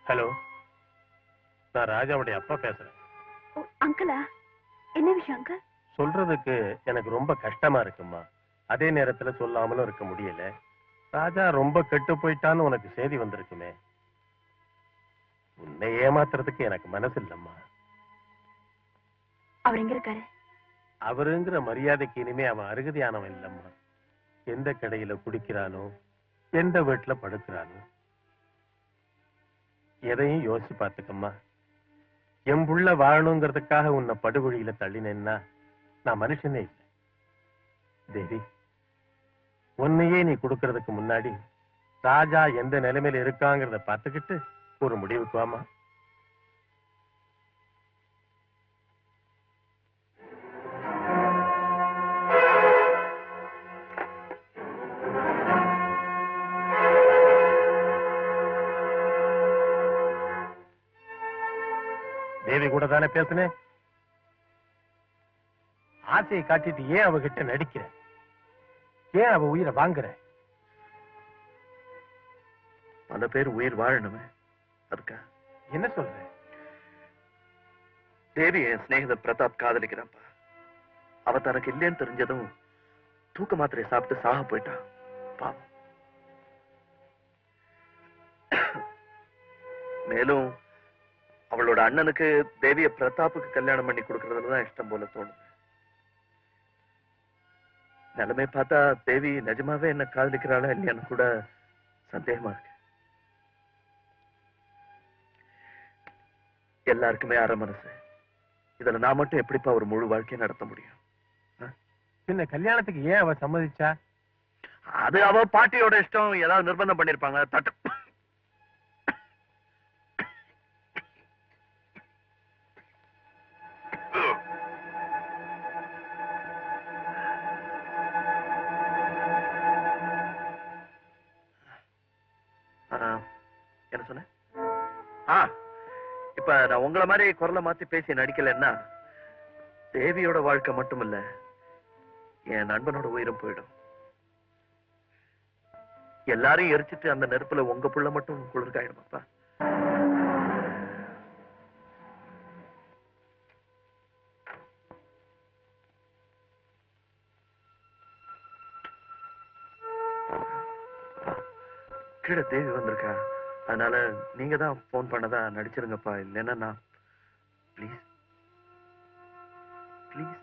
Hello, நான் ராஜாவுடைய அப்பா பேசுறேன். அங்கிளா? என்ன விஷயம் அங்கிள்? சொல்றதுக்கு எனக்கு ரொம்ப கஷ்டமா இருக்குமா. அதே நேரத்துல சொல்லாமலும் இருக்க முடியல. ராஜா ரொம்ப கெட்டு போயிட்டான்னு உனக்கு செய்தி வந்திருக்குமே. உன்னை ஏமாத்துறதுக்கு எனக்கு மனசு இல்லம்மா. அவர் எங்க இருக்காரு? அவருங்கிற மரியாதைக்கு இனிமே அவன் அருகதையானவன் இல்லம்மா. எந்த கடையில குடிக்கிறானோ, எந்த வீட்டுல படுக்கிறானோ, எதையும் யோசிச்சு பார்த்துக்கம்மா. என் புள்ள வாழணுங்கிறதுக்காக உன்னை படுகொழியில தள்ளினேன்னா நான் மனுஷனே இல்லை. தேவி, உன்னையே நீ கொடுக்கறதுக்கு முன்னாடி ராஜா எந்த நிலைமையில இருக்காங்கிறத பார்த்துக்கிட்டு ஒரு முடிவுக்கு வாமா. தேவி கூட தானே பேசுனேன். ஆசையை காட்டிட்டு ஏன் அவகிட்ட நடிக்கிற? ஏன் அவ உயிரை வாங்குற? பல பேர் உயிர் வாழணுமே, அதுக்கா? என்ன சொல்ற? தேவி என் சிநேகிதர் பிரதாப் காதலிக்கிறான்ப்பா. அவ தனக்கு இல்லைன்னு தெரிஞ்சதும் தூக்க மாத்திரையை சாப்பிட்டு சாக போயிட்டான். பாவம். மேலும் அவளோட அண்ணனுக்கு தேவிய பிரதாப்புக்கு கல்யாணம் பண்ணி கொடுக்கறதுலதான் இஷ்டம் போல தோணுது. நிலைமை பார்த்தா தேவி நிஜமாவே என்ன காதலிக்கிறாளா இல்லையான்னு கூட சந்தேகமா இருக்கு. எல்லாருக்குமே அரை மனசு. இதுல நான் மட்டும் எப்படிப்பா ஒரு முழு வாழ்க்கையை நடத்த முடியும்? பின்ன கல்யாணத்துக்கு ஏன் அவ சம்மதிச்சா? அது அவ பாட்டியோட இஷ்டம். ஏதாவது நிர்பந்தம் பண்ணிருப்பாங்க. தட்டு என்ன சொன்ன? இப்ப நான் உங்களை மாதிரி குரலை மாத்தி பேசி நடிக்கலன்னா தேவியோட வாழ்க்கை மட்டும் இல்ல, என் நண்பனோட உயிரும் போயிடும். எல்லாரையும் எரிச்சிட்டு அந்த நெருப்புல உங்க புள்ள மட்டும் குளிர்காயிடுமாப்பா? கீழே தேவி வந்திருக்கா. அதனால நீங்க தான் போன் பண்ணதா நடிச்சிருங்கப்பா. இல்லைன்னா நான் ப்ளீஸ் ப்ளீஸ்.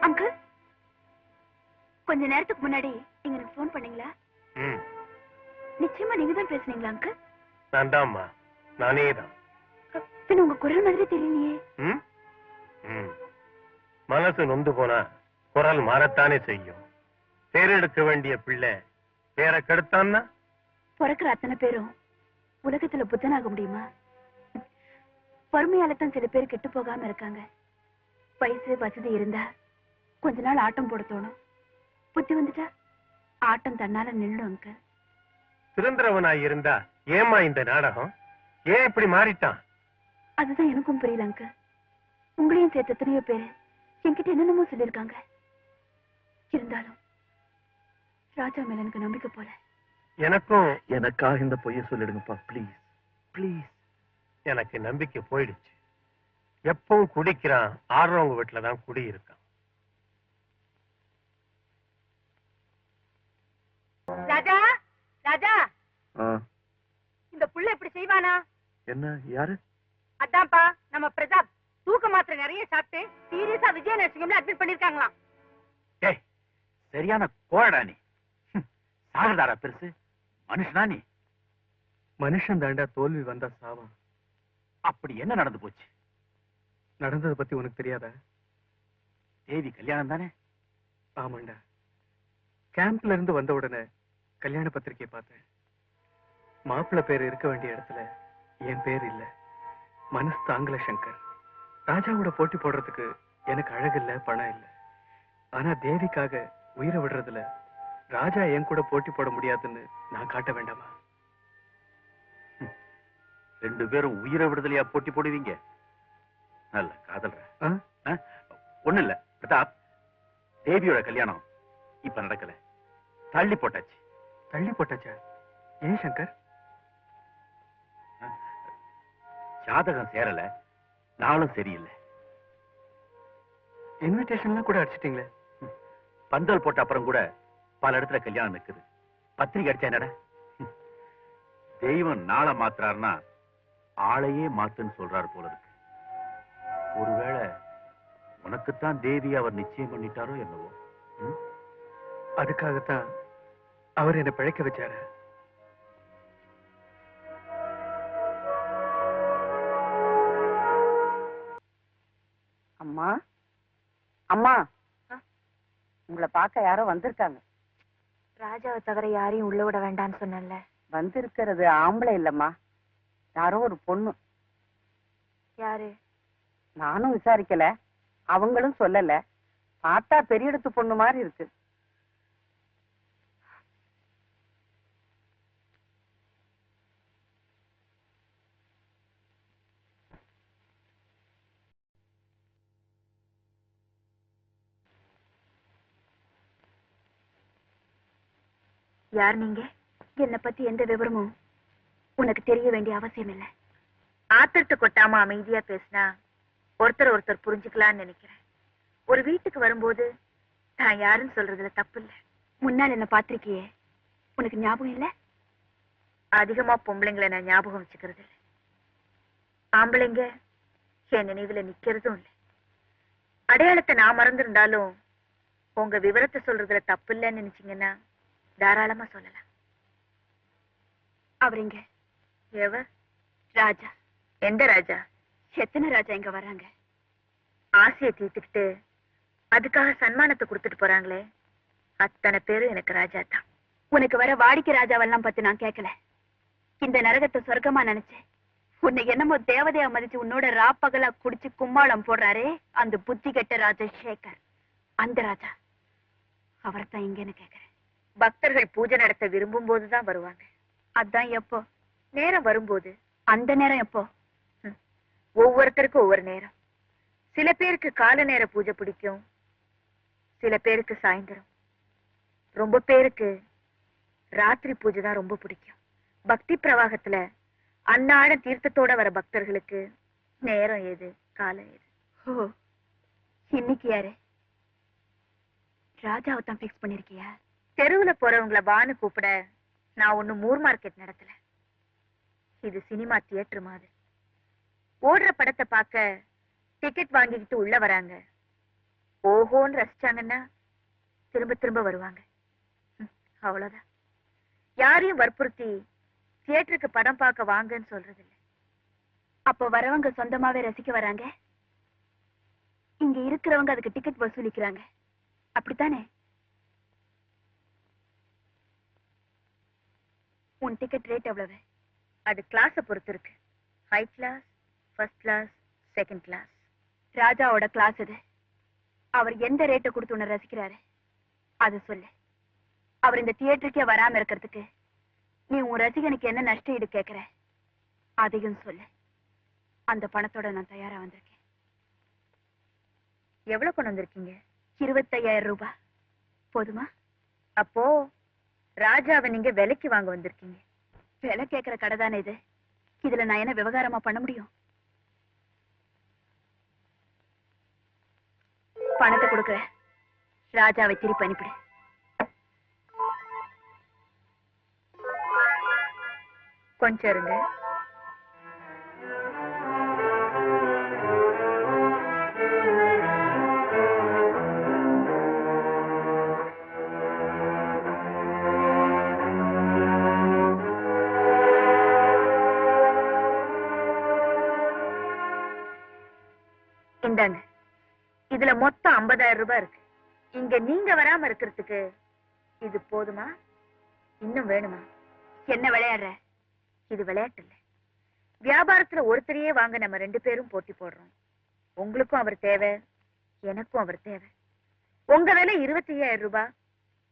அங்கிள், கொஞ்ச நேரத்துக்கு முன்னாடி நீங்க எனக்கு போன் பண்ணீங்களா? நிச்சயமா நீங்க தான் பேசுனீங்களா அங்கிள்? நான் தான்மா, நானே தான். பின்ன உங்க குரல் மாதிரி தெரியலையே. மனசு நொந்து போனா குரல் மாறத்தானே செய்யும். பேரெடுக்க வேண்டிய பிள்ளை பேரை கெடுத்தான்னா பிறக்கிற அத்தனை பேரும் உலகத்துல புத்தனாக முடியுமா? பொறுமையால தான் சில பேர் கெட்டு போகாம இருக்காங்க. வயசு வசதி இருந்தா கொஞ்ச நாள் ஆட்டம் போட தோணும். புத்தி வந்துட்டா ஆட்டம் தன்னால நின்னுடும் அங்கிள். சுதந்திரவனாய் இருந்தா ஏமா இந்த நாடகம்? ஏன் இப்படி மாறிட்டான்? அதுதான் எனக்கும் புரியல அங்கிள். உங்களையும் சேர்த்து எத்தனையோ பேரு என்கிட்ட என்னென்னமோ சொல்லியிருக்காங்க. இருந்தாலும் ராஜா மேல எனக்கு நம்பிக்கை போல. எனக்காக இந்த பொய்ய சொல்லிடுங்கப்பா ப்ளீஸ் ப்ளீஸ். எனக்கு நம்பிக்கை போயிடுச்சு. எப்பவும் குடிக்கிறான், ஆடுறவங்க வீட்டுலதான் குடி இருக்கான். ராஜா, ராஜா, இந்த புள்ள இப்படி செய்வானா? என்ன? யாரு? அதான்ப்பா நம்ம பிரதாப். தூக்க மாத்திரை நிறைய சாப்பிட்டு சீரியஸா விஜய நர்சிங்ல அட்மிட் பண்ணிருக்காங்களாம். சரியான கோழடா நீ. சாகதாரா பெருசு, மனுஷனா நீ? மனுஷன் தாண்டா தோல்வி வந்தா சாவான். அப்படி என்ன நடந்து போச்சு? நடந்ததை பத்தி உனக்கு தெரியாதா? தேவி கல்யாணம் தானே? ஆமாண்டா. கேம்ப்ல இருந்து வந்த உடனே கல்யாண பத்திரிகையை பார்த்தேன். மாப்பிள்ளை பேர் இருக்க வேண்டிய இடத்துல என் பேர் இல்ல. மனசு தாங்கல சங்கர். ராஜாவோட போட்டி போடுறதுக்கு எனக்கு அழகு இல்ல, பணம் இல்ல. ஆனா தேவிக்காக உயிரை விடுறதுல ராஜா என் கூட போட்டி போட முடியாதுன்னு நான் காட்ட வேண்டாமா? ரெண்டு பேரும் உயிரை விடுதலையா போட்டி போடுவீங்க? நல்ல காதல்ற ஒண்ணு இல்ல பிரதாப், தேவியோட கல்யாணம் இப்ப நடக்கல, தள்ளி போட்டாச்சு. தள்ளி போட்டாச்சா? ஏன் சங்கர்? ஜாதகம் சேரல, நாளும் சரியில்லை. இன்விடேஷன்லாம் கூட அடிச்சிட்டீங்களே. பந்தல் போட்ட அப்புறம் கூட பல இடத்துல கல்யாணம் நிக்குது. பத்திரிக்கை அடிச்சா என்னடா? தெய்வம் நாளை மாத்துறாருன்னா ஆளையே மாத்துன்னு சொல்றாரு போல இருக்கு. ஒருவேளை உனக்குத்தான் தேவி அவர் நிச்சயம் பண்ணிட்டாரோ என்னவோ. அதுக்காகத்தான் அவர் என்ன பிழைக்க வச்சாரு. அம்மா அம்மா, உங்களை பார்க்க யாரோ வந்திருக்காங்க. ராஜாவை தவிர யாரையும் உள்ள விட வேண்டாம்னு சொன்னேன்ல. வந்திருக்கிறது ஆம்பளை இல்லம்மா, யாரோ ஒரு பொண்ணு. யாரு? நானும் விசாரிக்கல, அவங்களும் சொல்லல. பார்த்தா பெரிய இடத்து பொண்ணு மாதிரி இருக்கு. யார் நீங்க? என்னை பத்தி எந்த விவரமும் உனக்கு தெரிய வேண்டிய அவசியம் இல்லை. ஆத்திரத்தை கொட்டாம அமைதியா பேசினா ஒருத்தர் ஒருத்தர் புரிஞ்சுக்கலாம்னு நினைக்கிறேன். ஒரு வீட்டுக்கு வரும்போது நான் யாருன்னு சொல்றதுல தப்பு இல்ல. முன்னால் என்ன பாத்திருக்கியே, உனக்கு ஞாபகம் இல்ல? அதிகமா பொம்பளைங்களை நான் ஞாபகம் வச்சுக்கிறது இல்லை. ஆம்பளைங்க என் நினைவுல நிக்கிறதும் இல்லை. அடையாளத்தை நான் மறந்திருந்தாலும் உங்க விவரத்தை சொல்றதுல தப்பு இல்லைன்னு நினைச்சீங்கன்னா தாராளமா சொல்லலாம். அவர் இங்க. எவர்? ராஜா. எந்த ராஜா? எத்தனை ராஜா இங்க வராங்க? ஆசையை தீர்த்துக்கிட்டு அதுக்காக சன்மானத்தை கொடுத்துட்டு போறாங்களே, அத்தனை பேரும் எனக்கு ராஜா தான். உனக்கு வர வாடிக்கை ராஜாவெல்லாம் பத்தி நான் கேட்கல. இந்த நரகத்தை சொர்க்கமா நினைச்சேன். உன்னை என்னமோ தேவதையா மதிச்சு உன்னோட ராப்பகலா குடிச்சு கும்மாளம் போடுறாரே, அந்த புத்தி கெட்ட ராஜசேகர், அந்த ராஜா. அவர்தான் இங்கன்னு கேக்குறேன். பக்தர்கள் பூஜை நடத்த விரும்பும் போதுதான் வருவாங்க. அதான் எப்போ? நேரம் வரும்போது. அந்த நேரம் எப்போ? ஒவ்வொருத்தருக்கும் ஒவ்வொரு நேரம். சில பேருக்கு கால நேர பூஜை பிடிக்கும், சில பேருக்கு சாயந்தரம், ரொம்ப பேருக்கு ராத்திரி பூஜை தான் ரொம்ப பிடிக்கும். பக்தி பிரவாகத்துல அன்னாட தீர்த்தத்தோட வர பக்தர்களுக்கு நேரம் ஏது, காலம் ஏது? ஓ, இன்னைக்கு யாரு? ராஜாவை தான் பிக்ஸ் பண்ணிருக்கியா? தெருவுல போறவங்களை வான்னு கூப்பிட நான் ஒன்னும் மூர் மார்க்கெட் நடத்தல. இது சினிமா தியேட்டர் மாதிரி. ஓடுற படத்தை பார்க்க டிக்கெட் வாங்கிக்கிட்டு உள்ள வராங்க. ஓஹோன்னு ரசிச்சாங்கன்னா திரும்ப திரும்ப வருவாங்க. அவ்வளவுதான். யாரையும் வற்புறுத்தி தியேட்டருக்கு படம் பார்க்க வாங்கன்னு சொல்றது இல்லை. அப்ப வரவங்க சொந்தமாவே ரசிக்க வராங்க, இங்க இருக்கிறவங்க அதுக்கு டிக்கெட் வசூலிக்கிறாங்க, அப்படித்தானே? உன் டிக்கெட் ரேட் எவ்வளவு? அது கிளாஸ பொறுத்து இருக்கு. High class, first class, second class. ராஜாவோட கிளாஸ் இது. அவர் எந்த ரேட்டை கொடுத்து உன்னை ரசிக்கிறாரு அது சொல்லு. அவர் இந்த தியேட்டருக்கே வராம இருக்கிறதுக்கு நீ உன் ரசிகனுக்கு என்ன நஷ்ட ஈடு கேட்கிற அதையும் சொல்லு. அந்த பணத்தோட நான் தயாரா வந்திருக்கேன். எவ்வளவு கொண்டு வந்திருக்கீங்க? 25,000 ரூபாய் போதுமா? அப்போ ராஜாவை நீங்க விலைக்கு வாங்க வந்திருக்கீங்க. விலை கேட்கிற கடை தானே இது. இதுல நான் என்ன விவகாரமா பண்ண முடியும்? பணத்தை கொடுக்குறேன், ராஜாவை திருப்பி அனுப்பிடு. கொஞ்சம் இருங்க. இந்தாங்க. இதுல மொத்தம் 50,000 ரூபாய் இருக்கு. இங்க நீங்க வராம இருக்கிறதுக்கு இது போதுமா? இன்னும் வேணுமா? என்ன விளையாடுற? இது விளையாட்டு இல்ல. வியாபாரத்துல ஒருத்தரையே வாங்க நம்ம 2 பேரும் போட்டி போடுறோம். உங்களுக்கும் அவர் தேவை, எனக்கும் அவர் தேவை. உங்க விலை 25,000 ரூபாய்,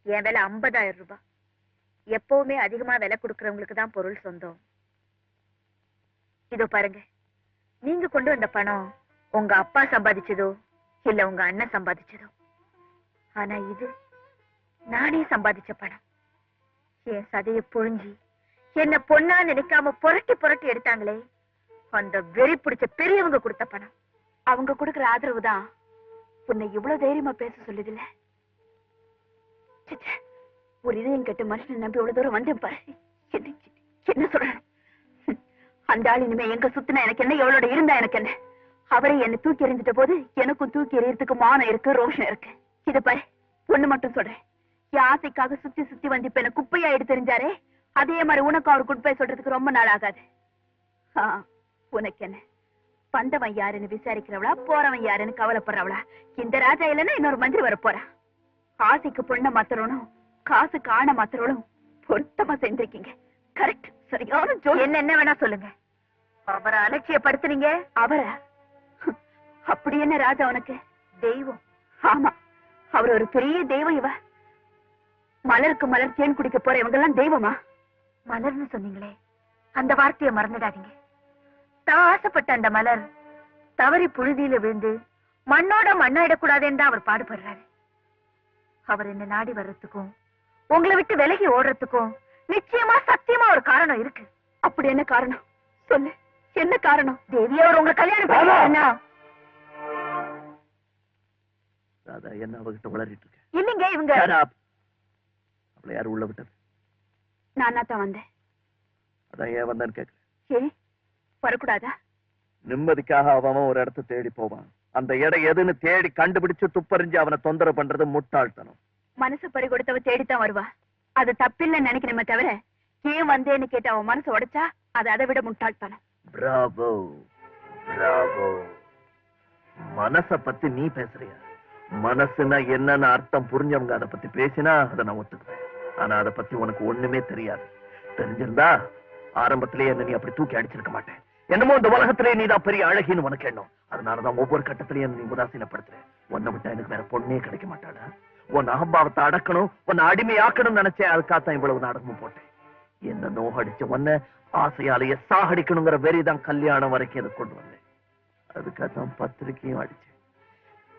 என் விலை 50,000 ரூபாய். எப்பவுமே அதிகமா விலை கொடுக்கறவங்களுக்கு தான் பொருள் சொந்தம். இதோ பாருங்க, நீங்க கொண்டு வந்த பணம் உங்க அப்பா சம்பாதிச்சதோ இல்ல உங்க அண்ணன் சம்பாதிச்சதோ. ஆனா இது நானே சம்பாதிச்ச பணம். என் சதைய புழிஞ்சி என்ன பொண்ணா நினைக்காம புரட்டி புரட்டி எடுத்தாங்களே, அந்த வெறி பிடிச்ச பெரியவங்க கொடுத்த பணம். அவங்க கொடுக்கிற ஆதரவு தான் உன்னை இவ்வளவு தைரியமா பேச சொல்லுதுல்ல. ச்சே, ஒரு இதயம் கெட்ட மனுஷனை நம்பி இவ்வளவு தூரம் வந்தேன் பாரு. என்ன சொல்றேன்? அந்த ஆள் இனிமே எங்க சுத்தினா எனக்கு என்ன, எவ்வளோட இருந்தா எனக்கு என்ன? அவரை என்ன தூக்கி எறிஞ்சிட்ட போது எனக்கும் தூக்கி எறியறதுக்கு மானம் இருக்கு, ரோஷம் இருக்கு. இத பாரு, ஒண்ணு மட்டும் சொல்றேன். என் ஆசைக்காக சுத்தி சுத்தி வந்து இப்ப என்ன குப்பையா எடுத்து தெரிஞ்சாரே, அதே மாதிரி உனக்கு அவர் குட் பை சொல்றதுக்கு ரொம்ப நாள் ஆகாது. உனக்கு என்ன, வந்தவன் யாருன்னு விசாரிக்கிறவளா, போறவன் யாருன்னு கவலைப்படுறவளா? இந்த ராஜா இல்லைன்னா இன்னொரு மந்திரி வர போறா. ஆசைக்கு பொண்ண மாத்திரணும், காசுக்கு ஆணை மாத்திரணும் பொருத்தமா செஞ்சிருக்கீங்க. கரெக்ட், சரியான ஜோடி. என்ன வேணா சொல்லுங்க, அவரை அலட்சியப்படுத்துனீங்க. அவரா? அப்படி என்ன ராஜா உனக்கு? தெய்வம். ஆமா, அவர் ஒரு பெரிய தெய்வம். இவ மலருக்கு மலர் தேன் குடிக்க போற இவங்க எல்லாம் தெய்வமா? மலர்னு சொன்னீங்களே, அந்த வார்த்தையை மறந்துடாதீங்க. தான் ஆசைப்பட்ட அந்த மலர் தவறி புழுதியில விழுந்து மண்ணோட மண்ணாயிடக்கூடாதுன்னு தான் அவர் பாடுபடுறாரு. அவர் என்ன நாடி வர்றதுக்கும் உங்களை விட்டு விலகி ஓடுறதுக்கும் நிச்சயமா சத்தியமா ஒரு காரணம் இருக்கு. அப்படி என்ன காரணம் சொல்லு, என்ன காரணம்? தேவி அவர் உங்க கல்யாணம் பண்ணா ராதா என்ன அவகிட்ட வளரிட்டு இருக்க? இல்லைங்க, இவங்க அவளை யாரு உள்ள விட்டது? நானா தான் வந்தேன். அதான் ஏன் வந்தான்னு கேட்க. ஏன் வரக்கூடாதா? நிம்மதிக்காக அவன் ஒரு இடத்தை தேடி போவான். அந்த இடம் எதுன்னு தேடி கண்டுபிடிச்சு துப்பறிஞ்சு அவனை தொந்தரவு பண்றது முட்டாள்தனம். மனசு பறி கொடுத்தவ தேடித்தான் வருவா. அது தப்பில்லைன்னு நினைக்கணுமே தவிர ஏன் வந்தேன்னு கேட்டு அவன் மனசு உடைச்சா அது அதை விட முட்டாள்தனம். Bravo Bravo. மனச பத்தி நீ பேசுறியா? மனசுனா என்னன்னு அர்த்தம் புரிஞ்சவங்க அதை பத்தி பேசினா அதை நான் ஒத்துக்குவேன். ஆனா அதை பத்தி உனக்கு ஒண்ணுமே தெரியாது. தெரிஞ்சிருந்தா ஆரம்பத்திலேயே என்ன நீ அப்படி தூக்கி அடிச்சிருக்க மாட்டேன். என்னமோ இந்த உலகத்திலே நீதான் பெரிய அழகின்னு உனக்கு எண்ணம். அதனாலதான் ஒவ்வொரு கட்டத்திலையும் நீ உதாசீனப்படுத்துற. உன்னை விட்டா எனக்கு வேற பொண்ணே கிடைக்க மாட்டாடா. உன் அகம்பாவத்தை அடக்கணும், உன்னை அடிமையாக்கணும்னு நினைச்சேன். அதுக்காகத்தான் இவ்வளவு நாடகமும் போட்டேன். என்ன நோகடிச்ச உன்னை ஆசையாலேயே சாகடிக்கணுங்கிற வெறிதான் கல்யாணம் வரைக்கும் எனக்கு கொண்டு வந்தேன். அதுக்காகத்தான் பத்திரிக்கையும் அடிச்சேன்.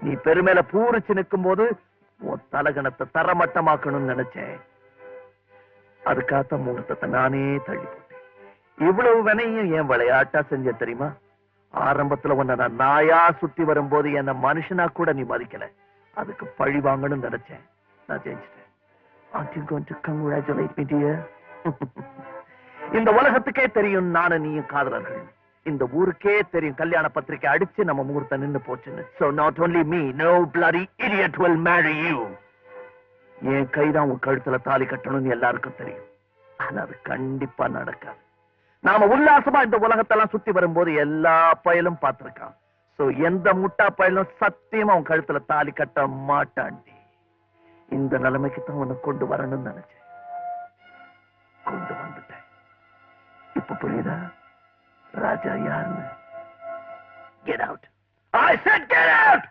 நீ பெருமையில பூரிச்சு நிற்கும் போது உன் தலகணத்தை தரமட்டமாக்கணும்னு நினைச்சேன். அதுக்காகத்தான் முகூர்த்தத்தை நானே தள்ளி போட்டேன். இவ்வளவு வினையும் என் விளையாட்டா செஞ்ச தெரியுமா? ஆரம்பத்துல உன்னை நான் நாயா சுத்தி வரும்போது என்ன மனுஷனா கூட நீ மதிக்கல. அதுக்கு பழி வாங்கணும்னு நினைச்சேன். நான் ஜெயிச்சிட்டேன். Aren't you going to congratulate me, dear? இந்த உலகத்துக்கே தெரியும் நானும் நீயும் காதலர்கள். இந்த ஊருக்கே தெரியும் கல்யாண பத்திரிக்கை அடிச்சு நம்ம முகூர்த்தம் நின்னு போச்சுன்னு. So not only me, no bloody idiot will marry you. என் கைதான் உன் கழுத்துல தாலி கட்டணும்னு எல்லாருக்கும் தெரியும். ஆனா அது கண்டிப்பா நடக்காது. நாம உல்லாசமா இந்த உலகத்தெல்லாம் சுத்தி வரும்போது எல்லா பயலும் பார்த்திருக்கான். சோ எந்த முட்டா பயலும் சத்தியமா உன் கழுத்துல தாலி கட்ட மாட்டாண்டி. இந்த நிலைமைக்கு தான் உன்னை கொண்டு வரணும்னு நினைச்சேன். கொண்டு வந்துட்டேன். இப்ப புரியுதா ராஜா யாருன்னு? Get out. I said get out.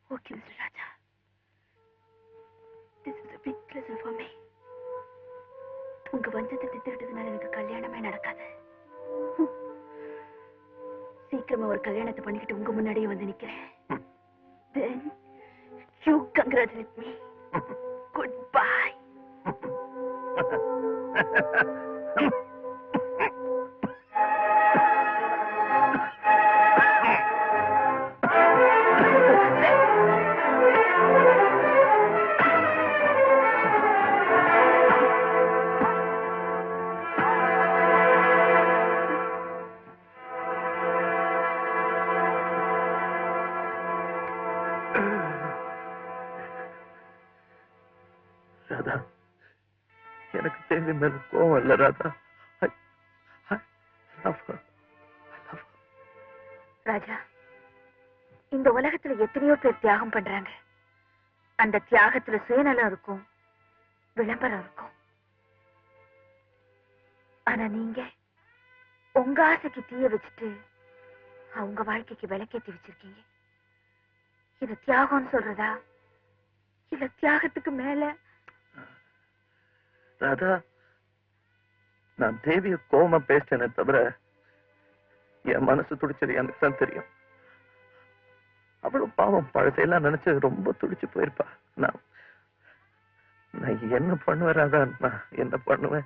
Okay, Mr. Raja. This is a big lesson for me. உங்க வஞ்சத்தை திட்டதுனால எனக்கு கல்யாணமே நடக்காது. சீக்கிரமா ஒரு கல்யாணத்தை பண்ணிக்கிட்டு உங்க முன்னாடியே வந்து நிக்கிறேன். Then you congratulate me. Goodbye. Radha, எனக்கு தேவி மேல கோவம் இல்ல ராதா. I love her. ராஜா, இந்த உலகத்துல எத்தனையோ பேர் தியாகம் பண்றாங்க. அந்த தியாகத்துல சுயநலம் இருக்கும், விளம்பரம் இருக்கும். ஆனா நீங்க உங்க ஆசைக்கு தீய வச்சுட்டு அவங்க வாழ்க்கைக்கு விளக்கேத்தி வச்சிருக்கீங்க. இது தியாகம்னு சொல்றதா இல்ல தியாகத்துக்கு மேல? ராதா, நான் தேவிய கோவமா பேசிட்டேனே தவிர என் மனசு துடிச்சது எனக்கு தான் தெரியும். அவ்வளவு பாவம் பழசையெல்லாம் நினைச்சு ரொம்ப துடிச்சு போயிருப்பா. நான் என்ன பண்ணுவேன் ராதா? நான் என்ன பண்ணுவேன்?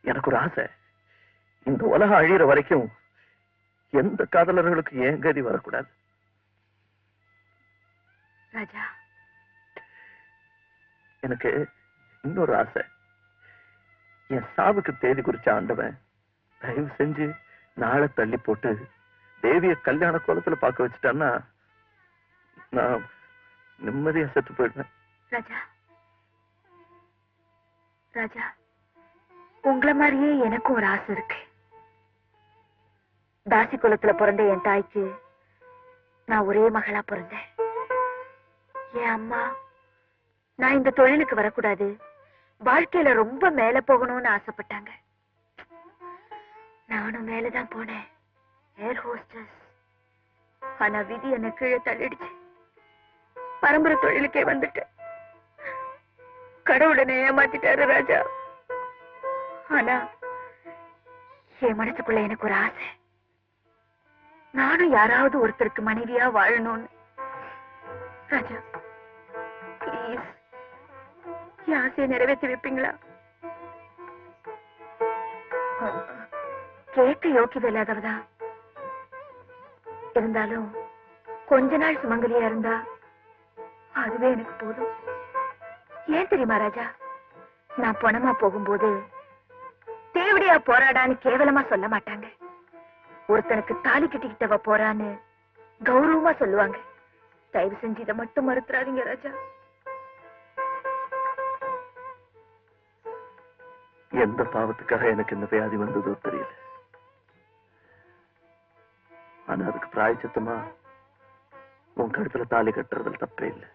எனக்கு ஒரு ஆசை, இந்த உலகம் அழியிற வரைக்கும் எந்த காதலர்களுக்கு ஏன் கதி வரக்கூடாது. ராஜா, எனக்கு இன்னொரு ஆசை, என் சாவுக்கு தேதி குறிச்ச ஆண்டவன் தயவு செஞ்சு நாளை தள்ளி போட்டு தேவிய கல்யாண கோலத்துல பார்க்க வச்சுட்டான்னா நான் நிம்மதியா செத்து போயிடுவேன். ராஜா, ராஜா, உங்களை மாதிரியே எனக்கும் ஒரு ஆசை இருக்கு. தாசி குலத்துல பிறந்த என் தாய்க்கு நான் ஒரே மகளா பிறந்தேன். என் அம்மா நான் இந்த தொழிலுக்கு வரக்கூடாது, வாழ்க்கையில ரொம்ப மேல போகணும்னு ஆசைப்பட்டாங்க. நானும் மேலதான் போனேன், ஏர் ஹோஸ்டஸ். ஆனா விதி என்ன கீழே தள்ளிடுச்சு. பரம்பரை தொழிலுக்கே வந்துட்டேன். கடவுளனை ஏமாத்திட்டாரு ராஜா. ஆனா என் மனசுக்குள்ள எனக்கு ஒரு ஆசை, நானும் யாராவது ஒருத்தருக்கு மனைவியா வாழணும்னு. ராஜா, பிளீஸ் என் ஆசையை நிறைவேற்றி வைப்பீங்களா? கேட்க யோக்கியதை இல்லாதவதா இருந்தாலும் கொஞ்ச நாள் சுமங்கலியா இருந்தா அதுவே எனக்கு போதும். ஏன் தெரியுமா ராஜா, நான் பணமா போகும்போது தேவடியா போராடான்னு கேவலமா சொல்ல மாட்டாங்க. ஒருத்தனுக்கு தாலி கட்டிக்கிட்டவ போறான்னு கௌரவமா சொல்லுவாங்க. தயவு செஞ்சு இதை மட்டும் மறுத்துறாதீங்க ராஜா. எந்த பாவத்துக்காக எனக்கு இந்த வியாதி வந்ததோ தெரியல. ஆனா அதுக்கு பிராயச்சித்தமா உன் கழுத்துல தாலி கட்டுறதுல தப்பே இல்லை.